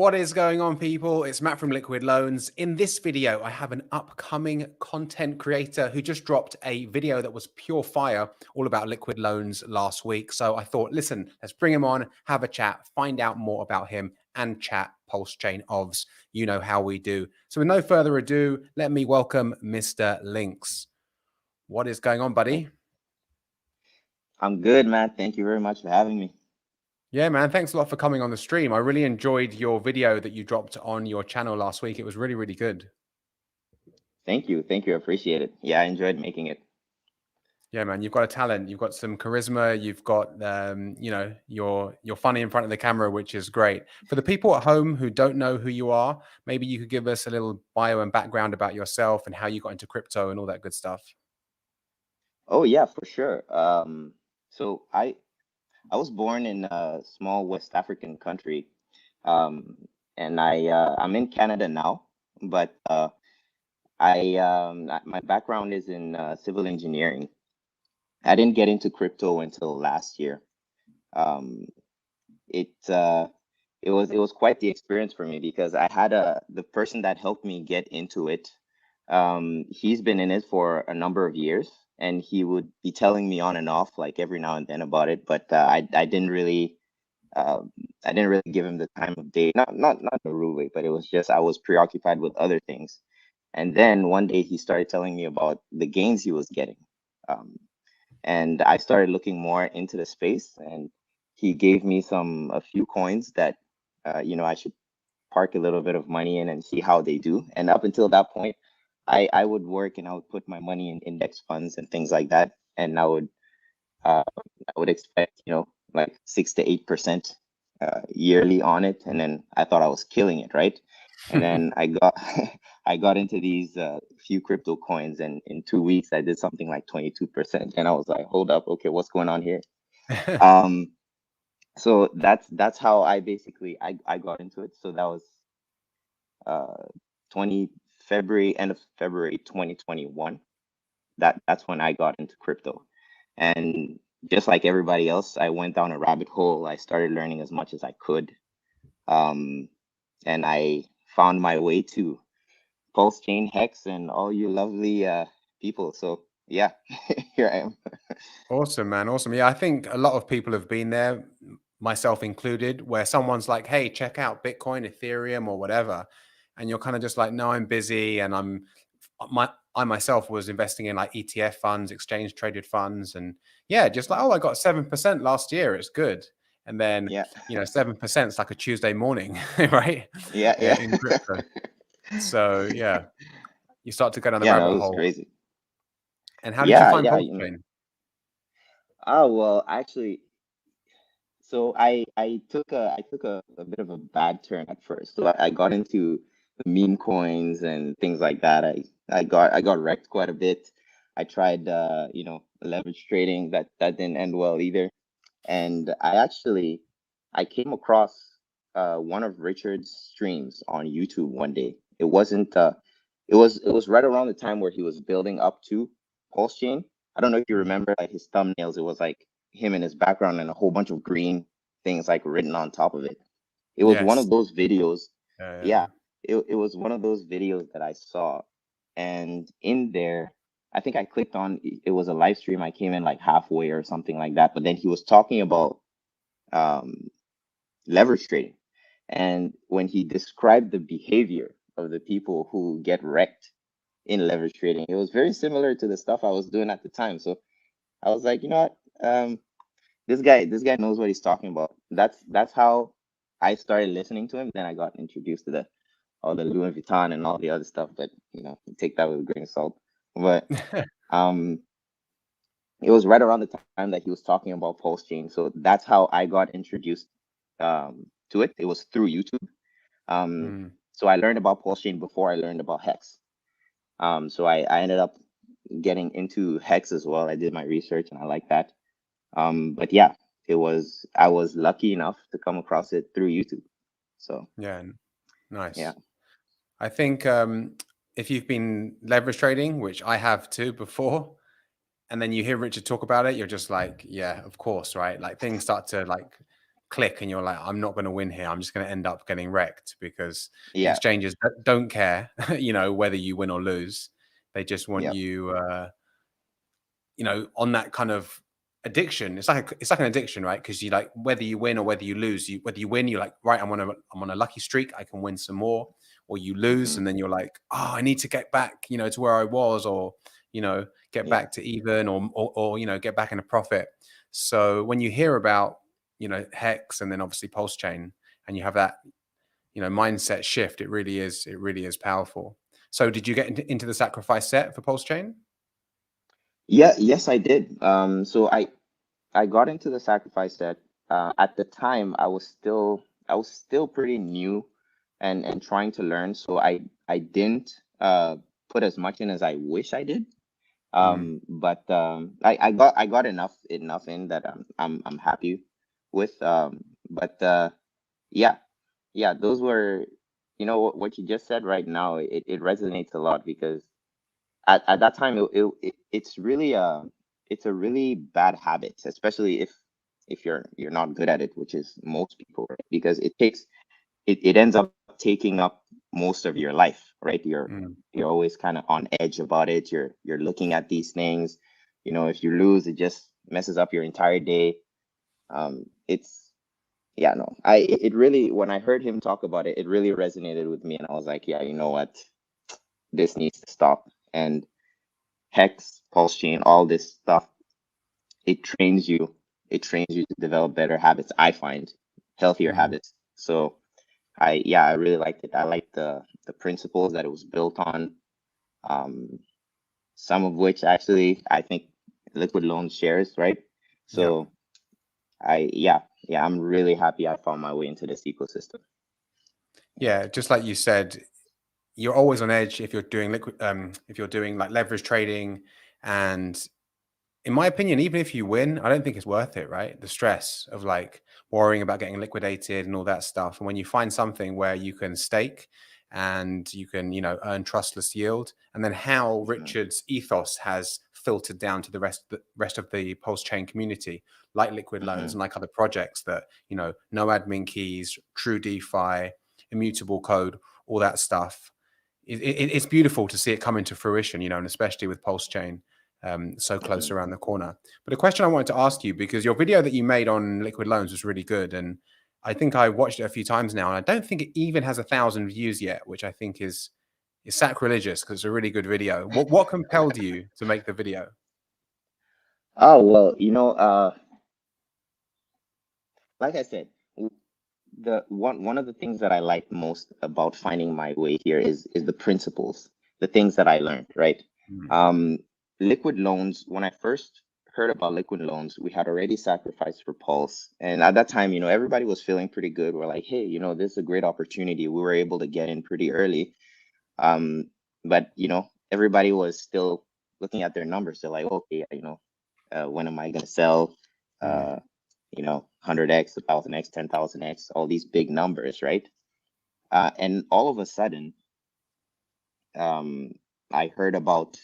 What is going on, people? It's Matt from Liquid Loans. In this video, I have an upcoming content creator who just dropped a video that was pure fire all about liquid loans last week. So I thought, listen, let's bring him on, have a chat, find out more about him and chat PulseChain OVs. You know how we do. So with no further ado, let me welcome Mr. Lynx. What is going on, buddy? I'm good, man. Thank you very much for having me. Yeah, man. Thanks a lot for coming on the stream. I really enjoyed your video that you dropped on your channel last week. It was really, really good. Thank you. Thank you. I appreciate it. Yeah, I enjoyed making it. Yeah, man. You've got a talent. You've got some charisma. You've got, you're funny in front of the camera, which is great. For the people at home who don't know who you are, maybe you could give us a little bio and background about yourself and how you got into crypto and all that good stuff. Oh yeah, for sure. So I was born in a small West African country, and I'm in Canada now. But my background is in civil engineering. I didn't get into crypto until last year. Um, it it was quite the experience for me because I had the person that helped me get into it. He's been in it for a number of years, and he would be telling me on and off like every now and then about it. But I didn't really give him the time of day. Not in a rude way, but it was just I was preoccupied with other things. And then one day he started telling me about the gains he was getting. Um, and I started looking more into the space, and he gave me a few coins that I should park a little bit of money in and see how they do. And up until that point, I would work and I would put my money in index funds and things like that, and I would expect like 6 to 8% yearly on it, and then I thought I was killing it, right? And then I got I got into these few crypto coins, and in 2 weeks I did something like 22%, and I was like, hold up, okay, what's going on here? um, so that's how I basically I got into it. So that was uh 20 February, end of February 2021. That's when I got into crypto. And just like everybody else, I went down a rabbit hole. I started learning as much as I could. Um, and I found my way to PulseChain, Hex, and all you lovely people. So yeah, here I am. Awesome, man. Awesome. Yeah, I think a lot of people have been there, myself included, where someone's like, hey, check out Bitcoin, Ethereum, or whatever. And you're kind of just like, no, I'm busy. And I myself was investing in like ETF funds, exchange traded funds. And yeah, just like, oh, I got 7% last year. It's good. And then, Yeah. 7% is like a Tuesday morning, right? Yeah, yeah. In crypto. So yeah, you start to go down the Yeah, no, rabbit it was hole. crazy. And how did you find Yeah. PulseChain? Oh, well, actually, so I took a bit of a bad turn at first. So I got into the meme coins and things like that. I got wrecked quite a bit. I tried leverage trading. That didn't end well either. And I came across one of Richard's streams on YouTube one day. It was right around the time where he was building up to PulseChain. I don't know if you remember like his thumbnails. It was like him in his background and a whole bunch of green things like written on top of it. It was one Yes. of those videos. Yeah. Yeah, it was one of those videos that I saw. And in there, I think I clicked on it was a live stream. I came in like halfway or something like that. But then he was talking about um, leverage trading. And when he described the behavior of the people who get wrecked in leverage trading, it was very similar to the stuff I was doing at the time. So I was like, you know what? This guy knows what he's talking about. That's how I started listening to him. Then I got introduced to the all the Louis Vuitton and all the other stuff, but take that with a grain of salt. But um, it was right around the time that he was talking about PulseChain, so that's how I got introduced to it. It was through YouTube. So I learned about PulseChain before I learned about Hex. So I ended up getting into Hex as well. I did my research and I like that. But yeah, I was lucky enough to come across it through YouTube. So Yeah, nice. yeah. I think if you've been leverage trading, which I have too before, and then you hear Richard talk about it, you're just like, yeah, of course, right? Like things start to like click and you're like, I'm not going to win here. I'm just going to end up getting wrecked because the Yeah. exchanges don't care, whether you win or lose. They just want Yeah. you, on that kind of addiction. It's like an addiction, right? Because you like whether you win or whether you lose. Whether you win, you're like, right, I'm on a lucky streak. I can win some more. Or you lose, and then you're like, oh, I need to get back, to where I was, or get Yeah. back to even, or get back in a profit. So when you hear about Hex and then obviously PulseChain, and you have that mindset shift, it really is powerful. So did you get into the sacrifice set for PulseChain? Yeah. Yes, I did. So I got into the sacrifice set. At the time, I was still pretty new and trying to learn. So I didn't put as much in as I wish I did. But I got enough in that I'm happy with. But yeah, yeah, those were, what you just said right now. It resonates a lot because at that time it's a really bad habit, especially if you're not good at it, which is most people, right? Because it ends up taking up most of your life, right? You're always kind of on edge about it. You're looking at these things. If you lose, it just messes up your entire day. It's Yeah, no, it really, when I heard him talk about it, it really resonated with me, and I was like, yeah, you know what, this needs to stop. And Hex, PulseChain, all this stuff, it trains you. It trains you to develop better habits. I find healthier habits. So I really liked it. I liked the principles that it was built on. Some of which actually I think Liquid Loans shares, right? Yeah. So I'm really happy I found my way into this ecosystem. Yeah, just like you said, you're always on edge if you're doing if you're doing like leverage trading. And in my opinion, even if you win, I don't think it's worth it, right? The stress of like worrying about getting liquidated and all that stuff. And when you find something where you can stake and you can, earn trustless yield, and then how Richard's ethos has filtered down to the rest of the Pulse chain community, like Liquid Loans and like other projects that, no admin keys, true DeFi, immutable code, all that stuff. It's beautiful to see it come into fruition, and especially with PulseChain so close around the corner. But a question I wanted to ask you, because your video that you made on Liquid Loans was really good, and I think I watched it a few times now, and I don't think it even has 1,000 views yet, which I think is sacrilegious because it's a really good video. What compelled you to make the video? Oh, well, like I said, the one of the things that I like most about finding my way here is the principles, the things that I learned, right? Um, Liquid Loans, when I first heard about Liquid Loans, we had already sacrificed for Pulse. And at that time, everybody was feeling pretty good. We're like, hey, this is a great opportunity. We were able to get in pretty early. But everybody was still looking at their numbers. They're like, okay, when am I gonna sell? 100x, 1,000x, 10,000x, all these big numbers, right? And all of a sudden, um, I heard about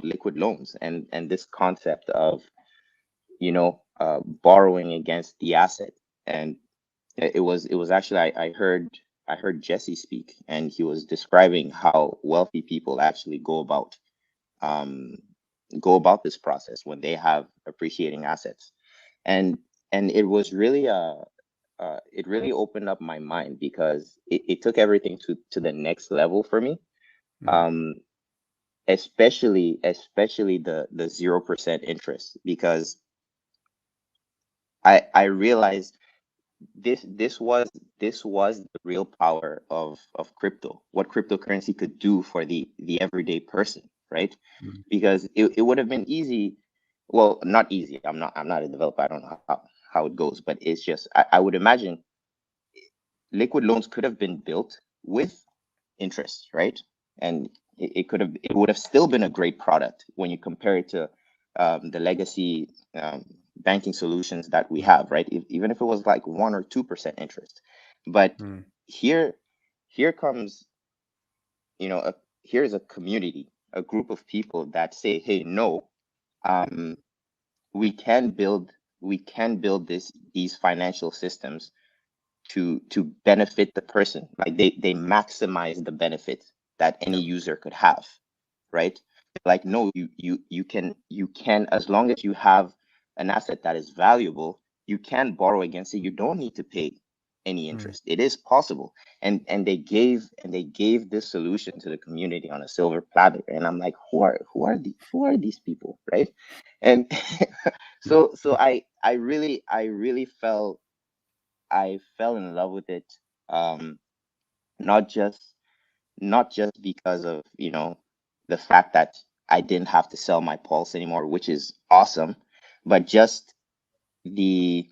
Liquid Loans and this concept of borrowing against the asset. And it was actually, I heard Jesse speak, and he was describing how wealthy people actually um, go about this process when they have appreciating assets. And it was really it really opened up my mind because it took everything to the next level for me. um Especially the 0% interest, because I realized this was the real power of crypto, what cryptocurrency could do for the everyday person, right? Because it would have been easy. Well, not easy. I'm not a developer. I don't know how it goes, but it's just, I would imagine Liquid Loans could have been built with interest, right? And it would have still been a great product when you compare it to the legacy banking solutions that we have, right? Even if it was like 1 or 2% interest. But here here comes, here's a community, a group of people that say, hey, no, um, we can build this these financial systems to benefit the person. Like they maximize the benefit that any user could have, right? Like, no, you can, as long as you have an asset that is valuable, you can borrow against it. You don't need to pay any interest. It is possible. And they gave this solution to the community on a silver platter. And I'm like, who are these people, right? And so I really fell in love with it. Not just because of, the fact that I didn't have to sell my pulse anymore, which is awesome, but just the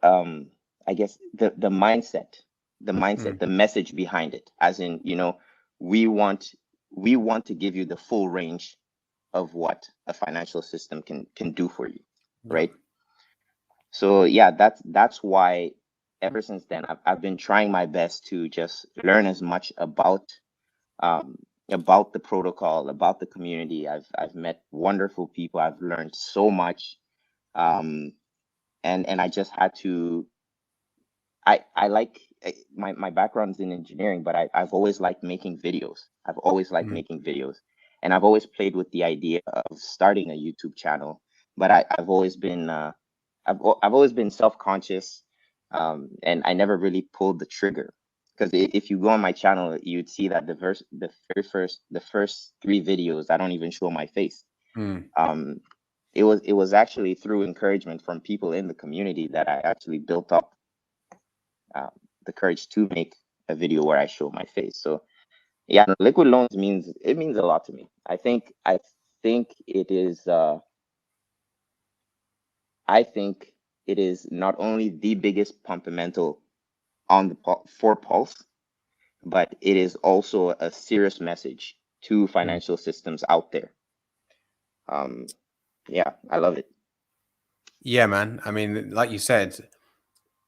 I guess the mindset, the message behind it, as in, we want to give you the full range of what a financial system can do for you, right? So yeah, that's why ever since then I've been trying my best to just learn as much about the protocol, about the community. I've met wonderful people. I've learned so much, and I just had to. I like my background's in engineering, but I've always liked making videos. I've always liked making videos, and I've always played with the idea of starting a YouTube channel. But I've always been I've always been self-conscious, and I never really pulled the trigger. Because if you go on my channel, you'd see that the first 3 videos, I don't even show my face. It was actually through encouragement from people in the community that I actually built up the courage to make a video where I show my face. So yeah, liquid loans means a lot to me. I think it is. I think it is not only the biggest fundamental for Pulse, but it is also a serious message to financial systems out there. Yeah, I love it. Yeah, man. I mean, like you said,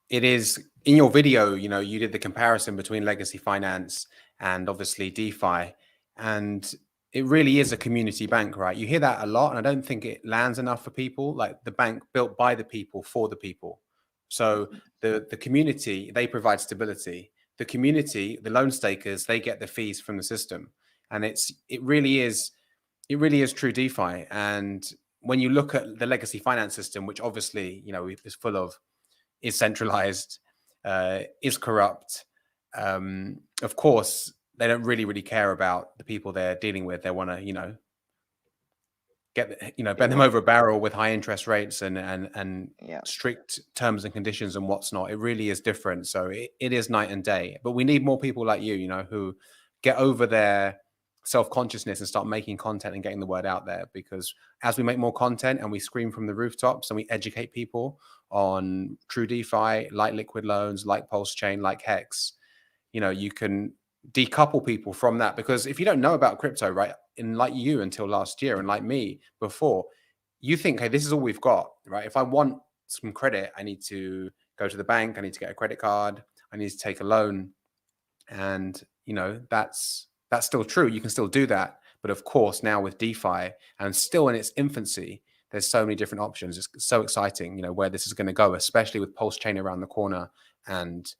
it is in your video, you did the comparison between legacy finance and obviously DeFi. And it really is a community bank, right? You hear that a lot, and I don't think it lands enough for people. Like the bank built by the people for the people. So the community, they provide stability. The community, the loan stakers, they get the fees from the system. And it really is true DeFi. And when you look at the legacy finance system, which obviously, is full of, is centralized, is corrupt. Of course, they don't really care about the people they're dealing with. They want to, bend them over a barrel with high interest rates and strict terms and conditions and what's not. It really is different. So it is night and day. But we need more people like you, who get over their self-consciousness and start making content and getting the word out there. Because as we make more content and we scream from the rooftops and we educate people on true DeFi, like liquid loans, like PulseChain, like Hex, you can decouple people from that. Because if you don't know about crypto, right, and like you until last year and like me before, you think, hey, this is all we've got, right? If I want some credit, I need to go to the bank, I need to get a credit card, I need to take a loan. And that's still true. You can still do that. But of course, now with DeFi and still in its infancy, there's so many different options. It's so exciting, where this is going to go, especially with PulseChain around the corner. And,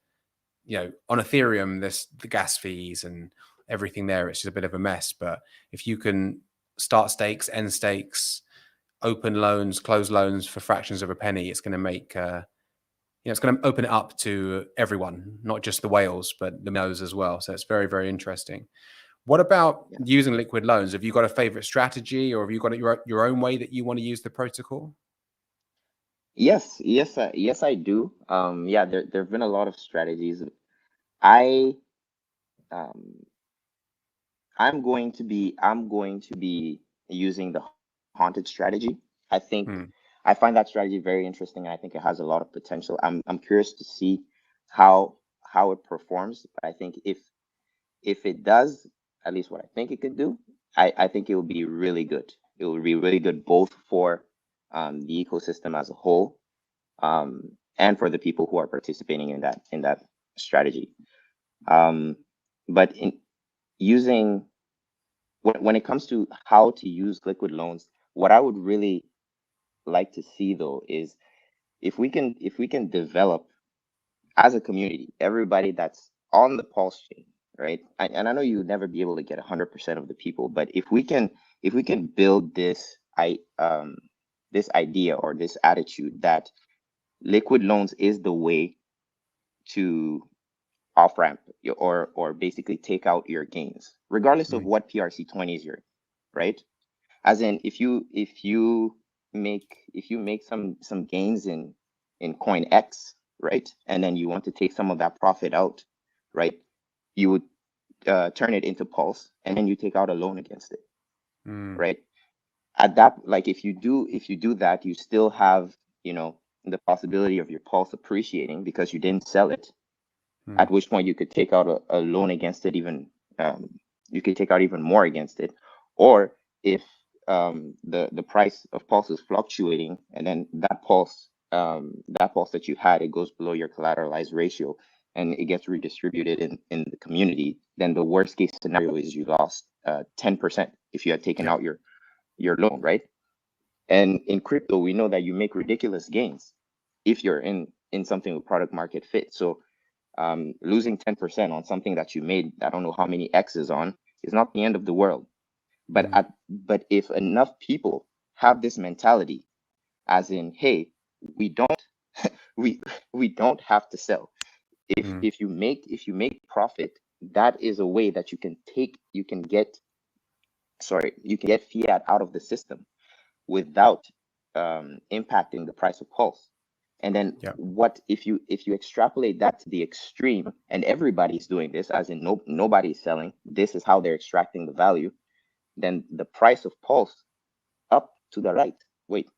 on Ethereum, there's the gas fees and everything there. It's just a bit of a mess. But if you can start stakes, end stakes, open loans, close loans for fractions of a penny, it's going to make, it's going to open it up to everyone, not just the whales, but the minnows as well. So it's very, very interesting. What about using liquid loans? Have you got a favorite strategy, or have you got your own way that you want to use the protocol? Yes, I do. Yeah, there've been a lot of strategies. I'm going to be using the haunted strategy. I think I find that strategy very interesting, and I think it has a lot of potential. I'm curious to see how it performs. But I think if it does at least what I think it could do, I think it will be really good. It will be really good both for the ecosystem as a whole, and for the people who are participating in that strategy. But in using when it comes to how to use liquid loans, what I would really like to see though is if we can develop as a community, everybody that's on the pulse chain, right? And I know you would never be able to get 100% of the people, but if we can build this this idea or this attitude that liquid loans is the way to off ramp or basically take out your gains, regardless of what PRC20s you're, right? As in, if you make some gains in coin X, right, and then you want to take some of that profit out, right, you would turn it into Pulse, and then you take out a loan against it, right? At that, like if you do that, you still have, you know, the possibility of your Pulse appreciating because you didn't sell it. At which point you could take out a loan against it, even you could take out even more against it. Or if the price of Pulse is fluctuating, and then that pulse that you had, it goes below your collateralized ratio and it gets redistributed in the community, then the worst case scenario is you lost 10% if you had taken out your loan, right? And in crypto, we know that you make ridiculous gains if you're in something with product market fit. So losing 10% on something that you made, I don't know how many X's on, is not the end of the world. But but if enough people have this mentality, as in, hey, we don't we don't have to sell. If you make profit, that is a way that you can get fiat out of the system without impacting the price of Pulse. And then what if you extrapolate that to the extreme, and everybody's doing this, as in nobody's selling, this is how they're extracting the value, then the price of Pulse up to the right. Wait,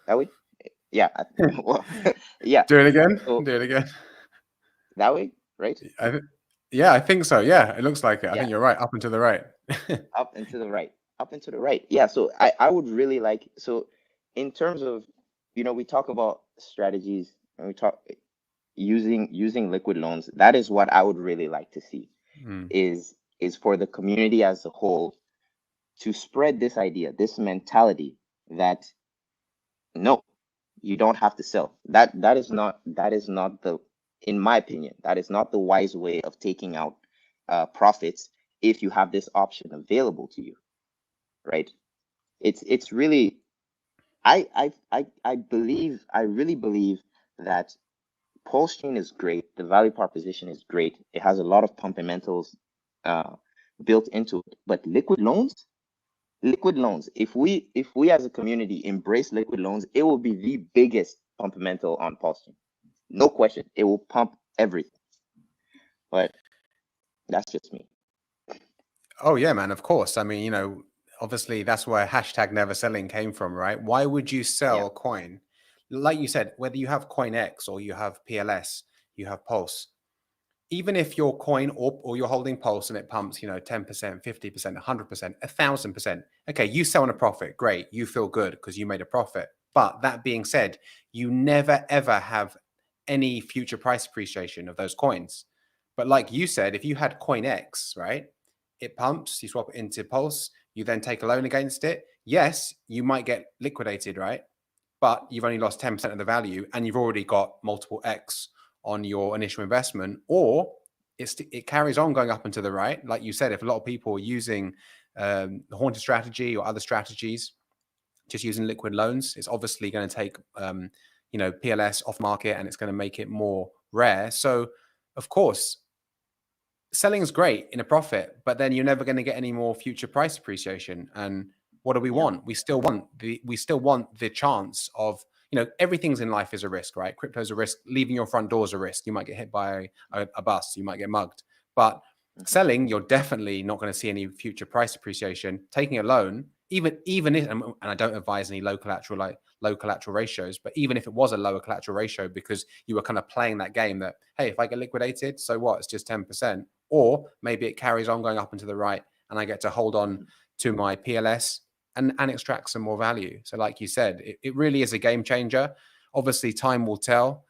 that way? Yeah. Well, yeah. Do it again. So, do it again. That way, right? Yeah, I think so. Yeah, it looks like it. I think you're right. Up and to the right. Up and to the right. Up and to the right. Yeah. So I would really like, so in terms of, you know, we talk about strategies and we talk using liquid loans. That is what I would really like to see is for the community as a whole to spread this idea, this mentality that no, you don't have to sell. That is not the, in my opinion, that is not the wise way of taking out profits if you have this option available to you, right? It's really, I really believe that PulseChain is great. The value proposition is great. It has a lot of fundamentals built into it. But liquid loans, if we as a community embrace liquid loans, it will be the biggest fundamental on PulseChain. No question. It will pump everything. But that's just me. Oh yeah, man. Of course. I mean, you know, obviously that's where hashtag never selling came from, right? Why would you sell a coin? Like you said, whether you have coin X or you have PLS, you have Pulse, even if your coin or you're holding Pulse and it pumps, you know, 10%, 50%, 100%, 1,000%. Okay, you sell on a profit. Great. You feel good because you made a profit. But that being said, you never, ever have any future price appreciation of those coins. But like you said, if you had coin X, right, it pumps, you swap it into Pulse, you then take a loan against it. Yes, you might get liquidated, right? But you've only lost 10% of the value and you've already got multiple X on your initial investment, or it carries on going up and to the right. Like you said, if a lot of people are using the haunted strategy or other strategies, just using liquid loans, it's obviously going to take, you know, PLS off market and it's going to make it more rare. So of course, selling is great in a profit, but then you're never going to get any more future price appreciation. And what do we want? We still want the chance of, you know, everything's in life is a risk, right? Crypto's a risk. Leaving your front door is a risk. You might get hit by a bus. You might get mugged. But selling, you're definitely not going to see any future price appreciation. Taking a loan, even if, and I don't advise any low collateral ratios, but even if it was a lower collateral ratio because you were kind of playing that game that, hey, if I get liquidated, so what? It's just 10%. Or maybe it carries on going up and to the right and I get to hold on to my PLS and extract some more value. So like you said, it really is a game changer. Obviously, time will tell,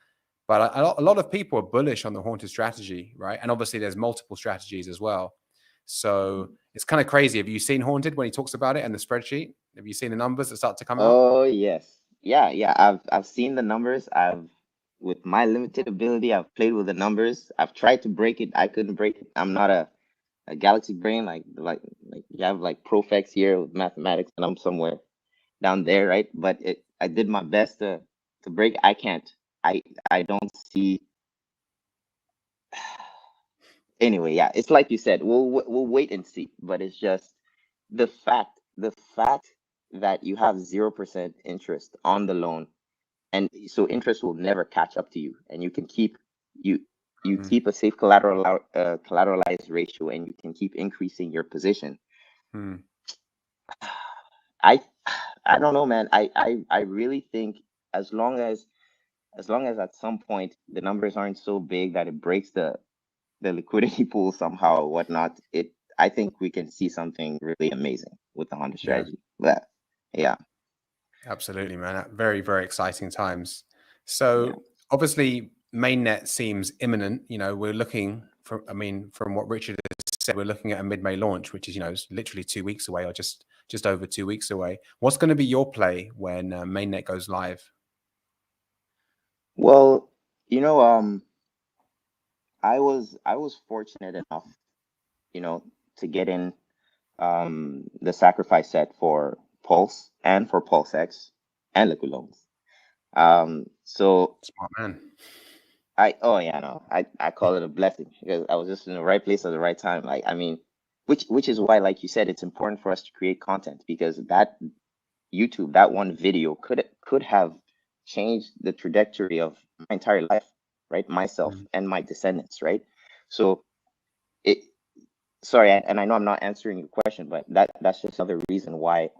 but a lot of people are bullish on the haunted strategy, right? And obviously, there's multiple strategies as well. So it's kind of crazy. Have you seen haunted when he talks about it and the spreadsheet? Have you seen the numbers that start to come out? Oh, yes. Yeah. I've seen the numbers. With my limited ability, I've played with the numbers. I've tried to break it. I couldn't break it. I'm not a galaxy brain like you have like Profex here with mathematics, and I'm somewhere down there, right? But I did my best to break. I can't. I don't see. Anyway, yeah, it's like you said. We'll wait and see. But it's just the fact that you have 0% interest on the loan, and so interest will never catch up to you, and you can keep you you Mm. keep a safe collateralized ratio, and you can keep increasing your position. Mm. I I don't know, man. I really think as long as at some point the numbers aren't so big that it breaks the liquidity pool somehow or whatnot, I think we can see something really amazing with the Honda Yeah, strategy. But yeah, absolutely, man. Very, very exciting times. yeah. So obviously, mainnet seems imminent. We're looking from, I mean, from what Richard has said, we're looking at a mid-May launch, which is, is literally 2 weeks away, or just over 2 weeks away. What's going to be your play when mainnet goes live? Well, you know, I was fortunate enough, to get in the sacrifice set for Pulse and for PulseX and Liquid Loans. So Smart man. oh yeah, no, I call it a blessing because I was just in the right place at the right time. Like, I mean, which is why, like you said, it's important for us to create content, because that one video could have changed the trajectory of my entire life, right? Myself Mm. and my descendants, right? So it sorry, and I know I'm not answering your question, but that's just another reason why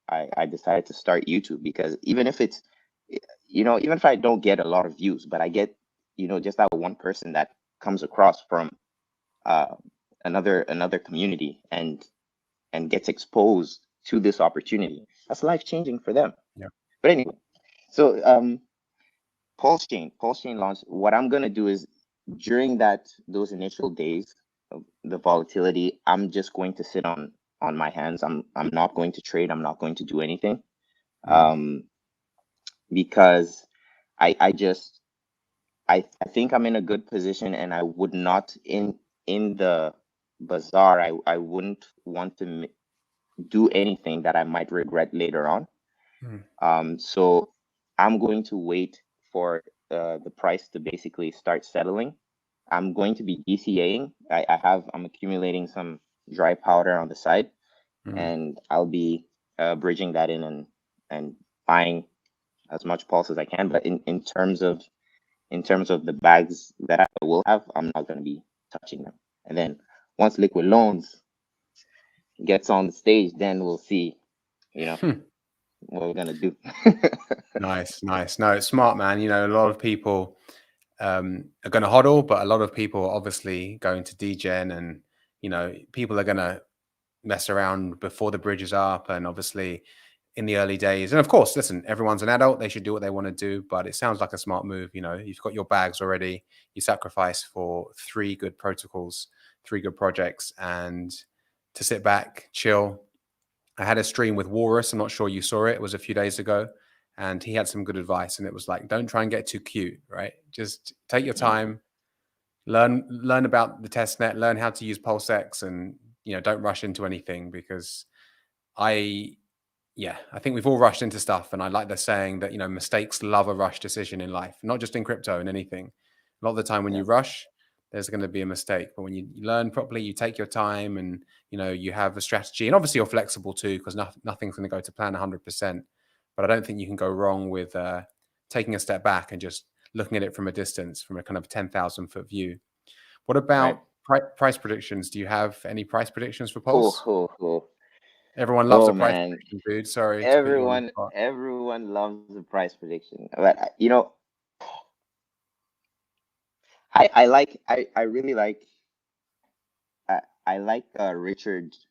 I decided to start YouTube, because even if it's even if I don't get a lot of views, but I get just that one person that comes across from uh another community and gets exposed to this opportunity, that's life changing for them. Yeah. But anyway, so PulseChain launch. What I'm gonna do is, during those initial days of the volatility, I'm just going to sit on my hands. I'm not going to trade. I'm not going to do anything. Mm. Um, because I think I'm in a good position, and I would not in the bazaar. I wouldn't want to do anything that I might regret later on. Mm. So I'm going to wait for the price to basically start settling. I'm going to be DCAing. I'm accumulating some dry powder on the side, Mm. and I'll be bridging that in and buying as much pulse as I can. But in terms of the bags that I will have, I'm not going to be touching them. And then once Liquid Loans gets on the stage, then we'll see, Hmm. what we're gonna do. Nice, nice. No, it's smart, man. A lot of people are going to hodl, but a lot of people are obviously going to degen, and people are going to mess around before the bridge is up, and obviously in the early days. And of course, listen, everyone's an adult; they should do what they want to do. But it sounds like a smart move. You've got your bags already. You sacrifice for 3 good protocols, 3 good projects, and to sit back, chill. I had a stream with Walrus. I'm not sure you saw it. It was a few days ago, and he had some good advice. And it was like, don't try and get too cute, right? Just take your Mm, time, learn about the test net, learn how to use PulseX, and don't rush into anything, because I I think we've all rushed into stuff, and I like the saying that mistakes love a rush decision in life, not just in crypto and anything. A lot of the time when yeah, you rush, there's going to be a mistake, but when you learn properly, you take your time, and you have a strategy, and obviously you're flexible too, because nothing's going to go to plan 100%. But I don't think you can go wrong with taking a step back and just looking at it from a distance, from a kind of 10,000-foot view. What right. about price predictions? Do you have any price predictions for Oh, Pulse? oh, oh, Everyone loves oh, a price man. prediction, dude. Sorry to put you on the Everyone, spot. everyone loves the price prediction. But I really like I like Richard's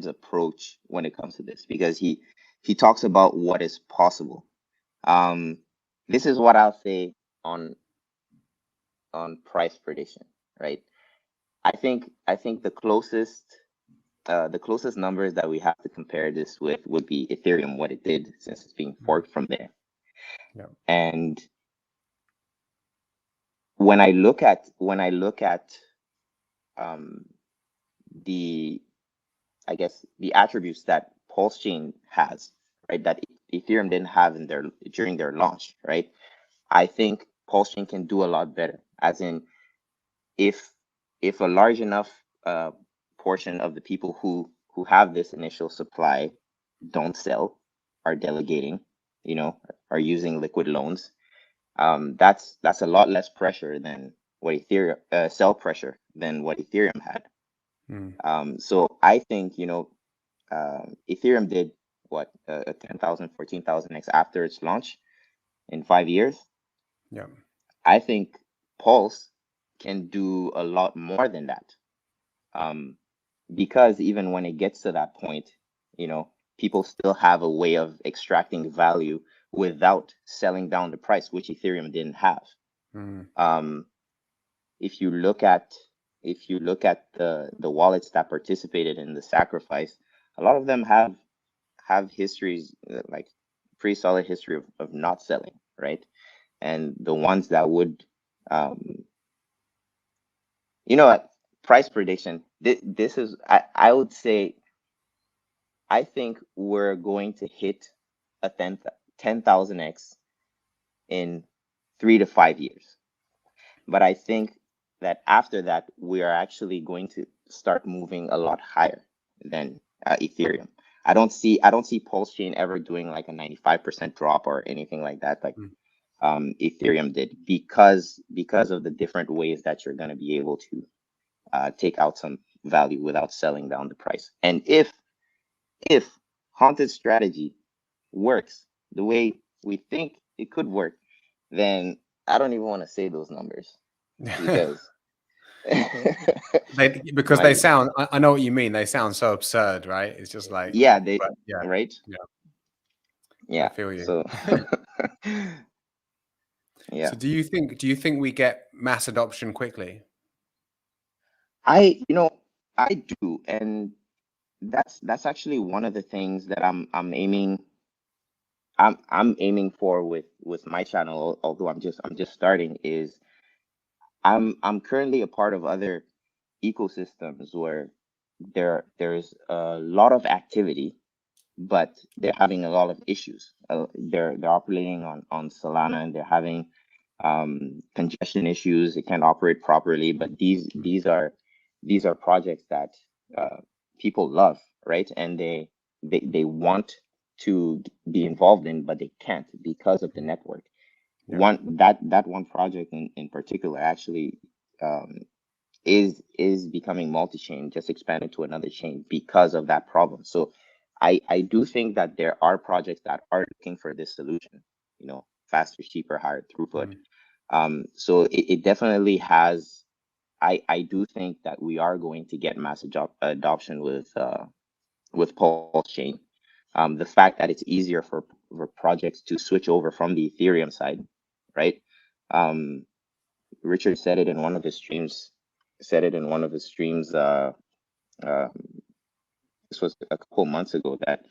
approach when it comes to this, because he talks about what is possible. Um, this is what I'll say on price prediction, right? I think the closest the closest numbers that we have to compare this with would be Ethereum, what it did since it's being forked from there. Yeah. And when I look at the, I guess, the attributes that PulseChain has, right, that Ethereum didn't have in during their launch, right? I think PulseChain can do a lot better. As in, if a large enough portion of the people who have this initial supply don't sell, are delegating, are using liquid loans, that's a lot less pressure than what Ethereum sell pressure than what Ethereum had. So I think Ethereum did what, 10,000, 14,000x after its launch in 5 years. Yeah. I think Pulse can do a lot more than that. Because even when it gets to that point, people still have a way of extracting value without selling down the price, which Ethereum didn't have. If you look at the wallets that participated in the sacrifice, a lot of them have histories, like pretty solid history of not selling, right? And the ones that would, price prediction. This is, I would say, I think we're going to hit a 10,000x in 3 to 5 years. But I think that after that, we are actually going to start moving a lot higher than Ethereum. I don't see PulseChain ever doing like a 95% drop or anything like that, like Ethereum did, because of the different ways that you're going to be able to take out some value without selling down the price. And if Haunted strategy works the way we think it could work, then I don't even want to say those numbers, because because they sound, I know what you mean, they sound so absurd, right? It's just like, yeah, right, I feel you. So yeah. So do you think we get mass adoption quickly? I do, and that's actually one of the things that I'm aiming for with my channel, although I'm just starting. Is I'm currently a part of other ecosystems where there's a lot of activity, but they're having a lot of issues. They're operating on Solana, and they're having congestion issues. They can't operate properly. But these are projects that people love, right? And they want to be involved in, but they can't because of the network. That one project in particular actually is becoming multi-chain, just expanded to another chain because of that problem. So I do think that there are projects that are looking for this solution, faster, cheaper, higher throughput. So it definitely has. I do think that we are going to get mass adoption with PulseChain. The fact that it's easier for projects to switch over from the Ethereum side, right? Richard said it in one of his streams. This was a couple months ago, that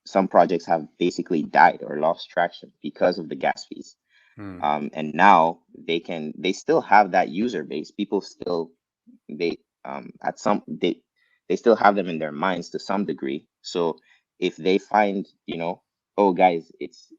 some projects have basically died or lost traction because of the gas fees. And now they still have that user base. People still, they still have them in their minds to some degree. So if they find, oh guys, it's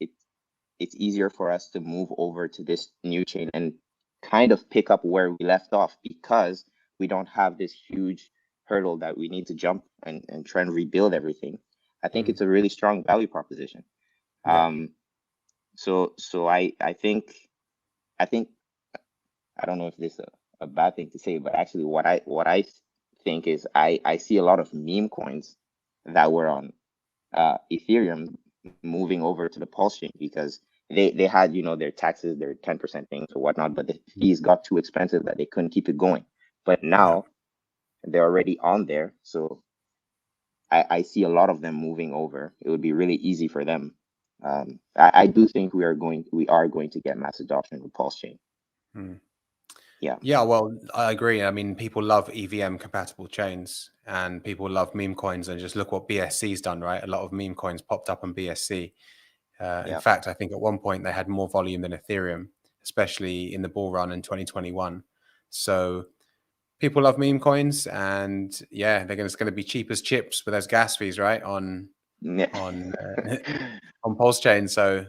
easier for us to move over to this new chain and kind of pick up where we left off, because we don't have this huge hurdle that we need to jump and try and rebuild everything. I think it's a really strong value proposition. So I think I don't know if this is a bad thing to say, but actually what I think is, I see a lot of meme coins that were on Ethereum moving over to the Pulse chain, because they had, their taxes, their 10% things or whatnot, but the fees got too expensive that they couldn't keep it going. But now they're already on there, so I see a lot of them moving over. It would be really easy for them. I do think we are going to get mass adoption with PulseChain. Yeah, well, I agree. I mean, people love EVM compatible chains and people love meme coins, and just look what BSC's done, right? A lot of meme coins popped up on BSC. In fact, I think at one point they had more volume than Ethereum, especially in the bull run in 2021. So people love meme coins, and yeah, it's going to be cheap as chips with those gas fees, right? On on PulseChain. So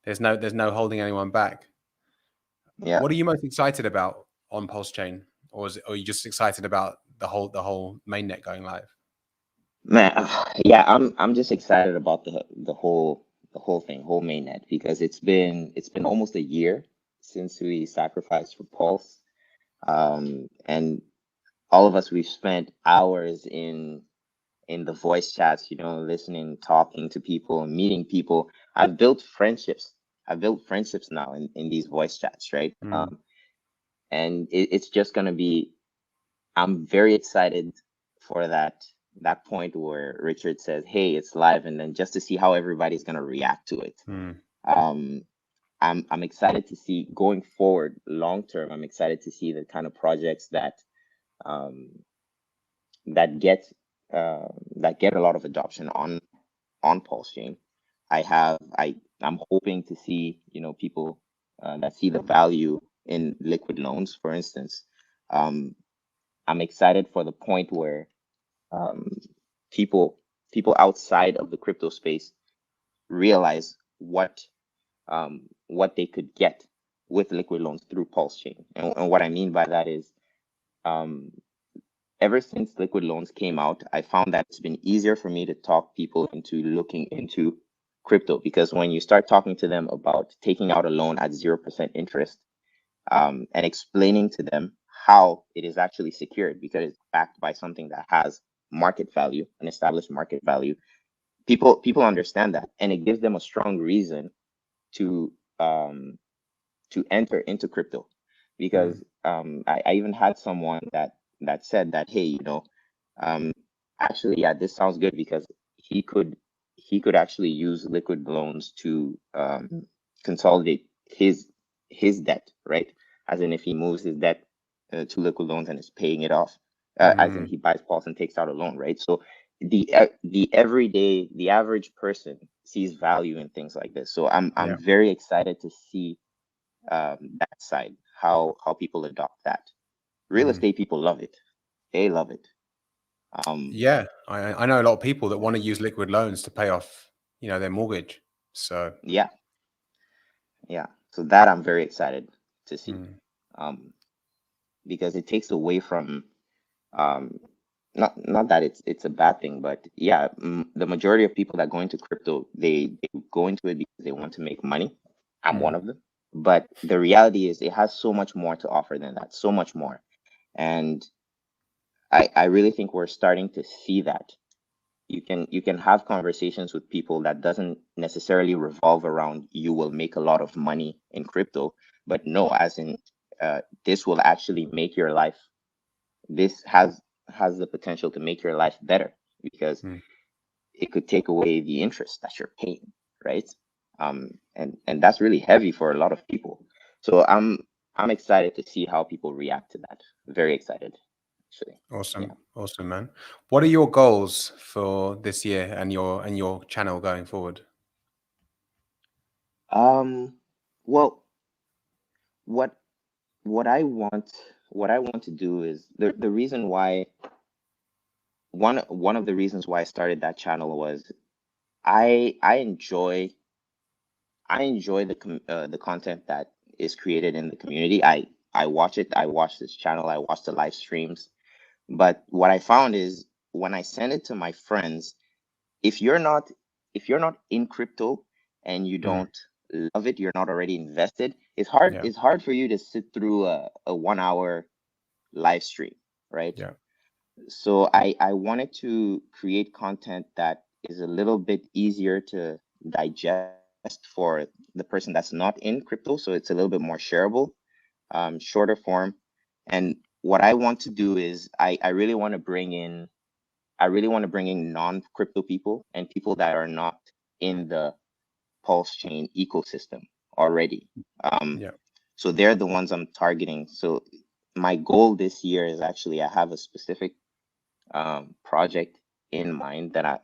there's no holding anyone back. Yeah. What are you most excited about on PulseChain, or are you just excited about the whole mainnet going live? Man, yeah, I'm just excited about the whole thing, whole mainnet, because it's been almost a year since we sacrificed for Pulse. And all of us, we've spent hours in the voice chats, listening, talking to people, meeting people. I've built friendships. I've built friendships now in these voice chats, right? And it's just gonna be. I'm very excited for that point where Richard says, "Hey, it's live," and then just to see how everybody's gonna react to it. Um, I'm excited to see going forward, long term. I'm excited to see the kind of projects um, that get a lot of adoption on PulseChain. I'm hoping to see people that see the value in liquid loans, for instance. Um, I'm excited for the point where um, people outside of the crypto space realize what they could get with liquid loans through PulseChain. And what I mean by that is, um, ever since liquid loans came out, I found that it's been easier for me to talk people into looking into crypto, because when you start talking to them about taking out a loan at 0% interest, and explaining to them how it is actually secured because it's backed by something that has market value, an established market value, people understand that, and it gives them a strong reason to um, enter into crypto. Because I even had someone that said that, hey, um, actually, yeah, this sounds good, because he could actually use liquid loans to consolidate his debt, right? As in, if he moves his debt to liquid loans and is paying it off, as in he buys Pulse and takes out a loan, right? So the everyday, the average person sees value in things like this. So I'm very excited to see that side, how people adopt that. Real estate people love it. They love it. Yeah, I know a lot of people that want to use liquid loans to pay off, their mortgage. So yeah. So that I'm very excited to see, because it takes away from um, not that it's a bad thing, but yeah, the majority of people that go into crypto, they go into it because they want to make money. I'm one of them. But the reality is, it has so much more to offer than that, so much more. And I really think we're starting to see that. You can have conversations with people that doesn't necessarily revolve around you will make a lot of money in crypto, but no, as in this will actually make your life. This has the potential to make your life better, because it could take away the interest that you're paying, right? And that's really heavy for a lot of people. So I'm excited to see how people react to that. Very excited, actually. Awesome, man. What are your goals for this year and your channel going forward? Well, what I want to do is, the reason why, one of the reasons why I started that channel was I enjoy the content that is created in the community. I watch it. I watch this channel. I watch the live streams. But what I found is, when I send it to my friends, if you're not in crypto and you don't love it, you're not already invested, it's hard for you to sit through a 1 hour live stream, right? So I wanted to create content that is a little bit easier to digest for the person that's not in crypto, so it's a little bit more shareable, shorter form. And what I want to do is, I really want to bring in non-crypto people, and people that are not in the Pulse chain ecosystem already. So they're the ones I'm targeting. So my goal this year is actually, I have a specific project in mind that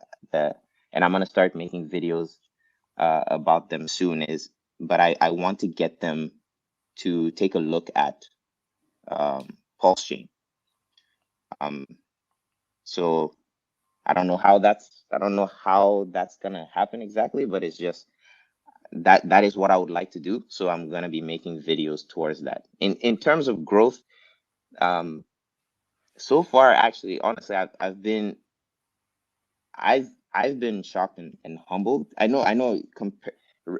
and I'm gonna start making videos about them soon. But I want to get them to take a look at PulseChain. So I don't know how that's gonna happen exactly, but it's just that is what I would like to do. So I'm gonna be making videos towards that. In terms of growth, so far, actually, honestly, I've been shocked and humbled. I know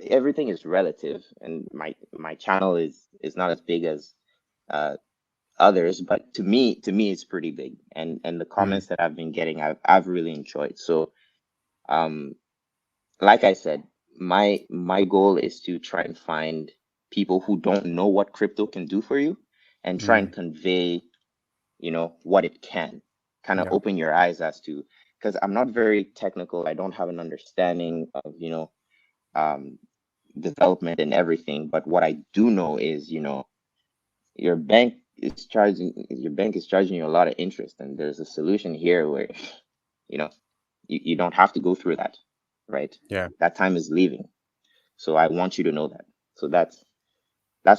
everything is relative, and my channel is not as big as others, but to me it's pretty big. And the comments that I've been getting, I've really enjoyed. So like I said, my goal is to try and find people who don't know what crypto can do for you, and try and convey, what it can, kind of open your eyes as to, because I'm not very technical. I don't have an understanding of, development and everything. But what I do know is, your bank is charging you a lot of interest, and there's a solution here where, you don't have to go through that, right? Yeah. That time is leaving. So I want you to know that. So that's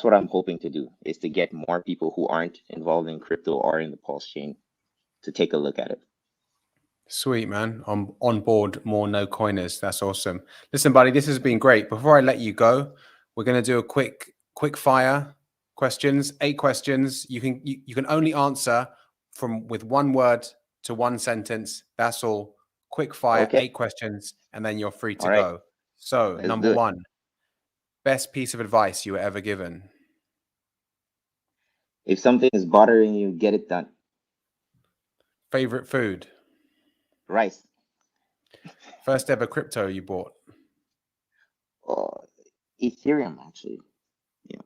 what I'm hoping to do, is to get more people who aren't involved in crypto or in the Pulse chain to take a look at it. Sweet, man. I'm on board more no coiners. That's awesome. Listen, buddy, this has been great. Before I let you go, we're going to do a quick fire questions, 8 questions. You can only answer with one word to one sentence. That's all. Quick fire, Okay. 8 questions, and then you're free to All right. go. So, Let's number do it. 1, best piece of advice you were ever given? If something is bothering you, get it done. Favorite food? Rice. First ever crypto you bought? Oh, Ethereum, actually. Yeah.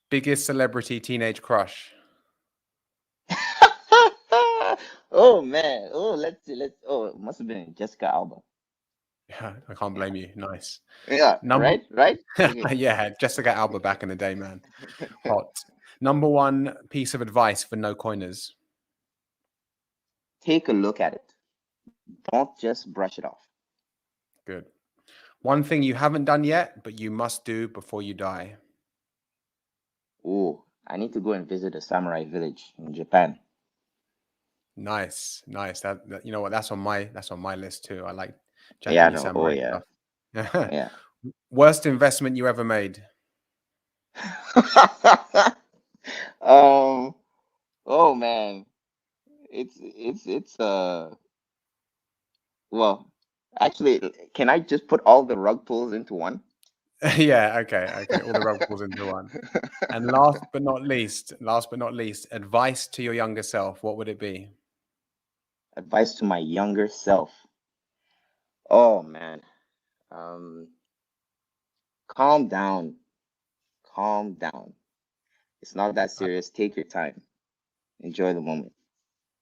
Biggest celebrity teenage crush? Oh man. Oh, let's see. Oh, it must have been Jessica Alba. Yeah, I can't blame you. Nice. Yeah. Number Right. Okay. yeah, Jessica Alba back in the day, man. Hot. Number 1 piece of advice for no coiners? Take a look at it. Don't just brush it off. Good. One thing you haven't done yet, but you must do before you die? Oh, I need to go and visit a samurai village in Japan. Nice. That you know what? That's on my list too. I like Yeah. Japanese No. Oh samurai yeah. stuff. Yeah. Worst investment you ever made? Oh man. It's well, actually, can I just put all the rug pulls into one? Yeah, okay. All the rug pulls into one. And last but not least, advice to your younger self, what would it be? Advice to my younger self. Oh man. Calm down. Calm down. It's not that serious. Take your time. Enjoy the moment.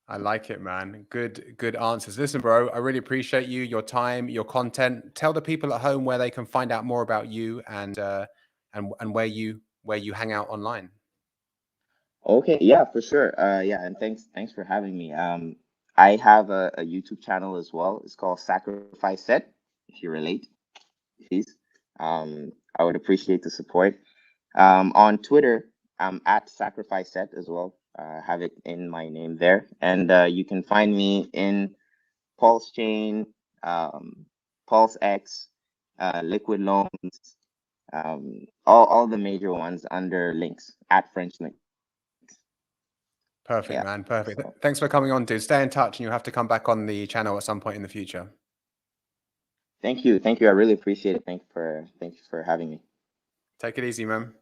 I like it, man. Good answers. Listen, bro, I really appreciate you, your time, your content. Tell the people at home where they can find out more about you and where you hang out online. Okay, yeah, for sure. Yeah, and thanks for having me. I have a YouTube channel as well. It's called Sacrifice Set. If you relate, please. I would appreciate the support. On Twitter, I'm at Sacrifice Set as well. Have it in my name there, and you can find me in PulseChain, PulseX, Liquid Loans, all the major ones under Lynx, at French Lynx. Perfect, Yeah. man. Perfect. So, Thanks for coming on, dude. Stay in touch and you'll have to come back on the channel at some point in the future. thank you. I really appreciate it. Thank you for having me. Take it easy, man.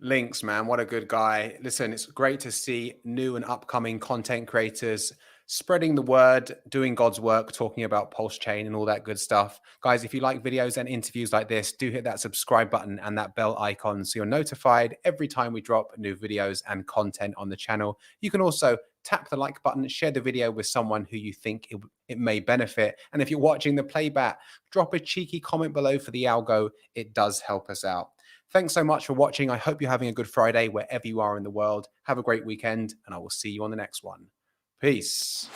Lynx, man, what a good guy. Listen, it's great to see new and upcoming content creators spreading the word, doing God's work, talking about PulseChain and all that good stuff. Guys, if you like videos and interviews like this, do hit that subscribe button and that bell icon so you're notified every time we drop new videos and content on the channel. You can also tap the like button, share the video with someone who you think it may benefit. And if you're watching the playback, drop a cheeky comment below for the algo. It does help us out. Thanks so much for watching. I hope you're having a good Friday wherever you are in the world. Have a great weekend, and I will see you on the next one. Peace.